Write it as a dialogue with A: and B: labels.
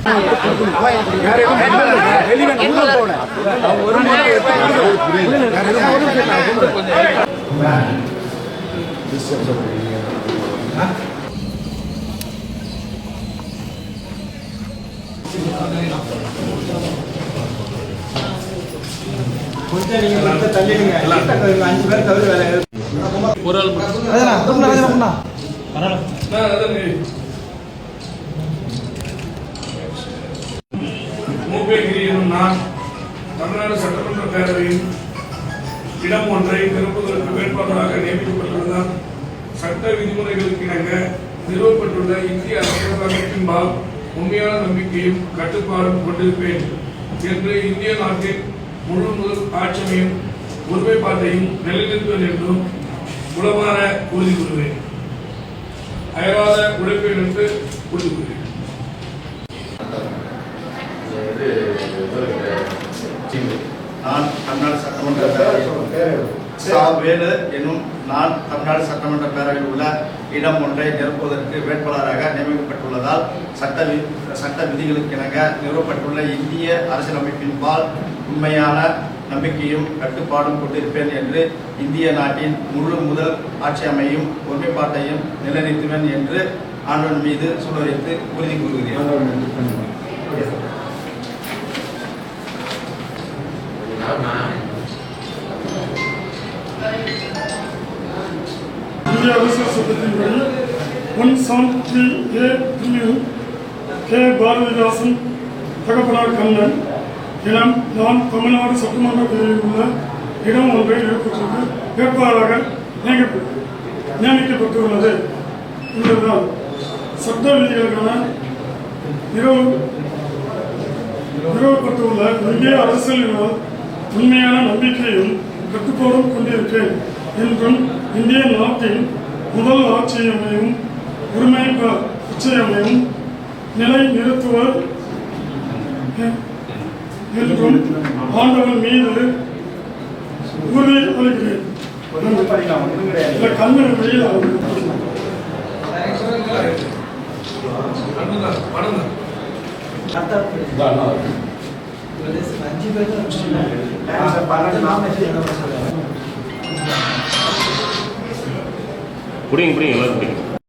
A: கொஞ்சம் நீங்க தள்ளிடுங்க. 5 பேர் தவிர வேற ஒரு ஆள்
B: நான் தமிழ்நாடு சட்டமன்ற பேரவையின் இடம் ஒன்றை நிரப்புவதற்கு வேட்பாளராக நியமிக்கப்பட்டுள்ளதால் சட்ட விதிமுறைகளுக்கு இணங்க நிறுவப்பட்டுள்ள இந்திய அரசியல் அமைப்பின்பால் உண்மையான நம்பிக்கையும் கட்டுப்பாடும் கொண்டிருப்பேன் என்று இந்திய நாட்டின் முழு முதல் ஆட்சியையும் ஒருமைப்பாட்டையும் நிலைநிறுத்துவேன் என்றும் உளமாற உறுதி கூறுவேன். அயராத உழைப்பேன் என்று உறுதி கூறுவேன்.
C: நான் தமிழ்நாடு சட்டமன்ற வேலு என்னும் நான் தமிழ்நாடு சட்டமன்ற பேரவையில் உள்ள இடம் ஒன்றை நிரப்புவதற்கு வேட்பாளராக நியமிக்கப்பட்டுள்ளதால் சட்ட விதிகளுக்கு இணங்க நிறுவப்பட்டுள்ள இந்திய அரசியலமைப்பின்பால் உண்மையான நம்பிக்கையும் கட்டுப்பாடும் கொண்டிருப்பேன் என்று இந்திய நாட்டின் முழு முதல் ஆட்சி அமையும் ஒருமைப்பாட்டையும் நிலைநிறுத்துவேன் என்று ஆண்டவன் மீது சூழலித்து உறுதி கூறுகிறேன்.
D: இந்திய அரசியல் சட்டத்தின்படி 173A கே பாரதிதாசன் தகப்பனார் கண்ணன் இனம் நான் தமிழ்நாடு சட்டமன்ற பிரிவில் உள்ள இடம் ஒன்றை நிரப்புவதற்கு வேட்பாளராக நியமிக்கப்பட்டுள்ளது. இன்றுதான் சட்ட விதிகளுக்கான நிறுவப்பட்டுள்ள இந்திய அரசியலினால் உண்மையான நம்பிக்கையும் கட்டுப்பாடும் கொண்டிருக்கேன் என்றும் இந்திய நாட்டின் முதல் ஆட்சியமையும் உரிமையமையும் நிலை நிறுத்துவர் என்றும் ஆண்டவன் மீது உறுதி அளிக்கிறேன். கண்ணன் வெளியில்
E: புரியுங்க எல்லாரும் புரியுங்க.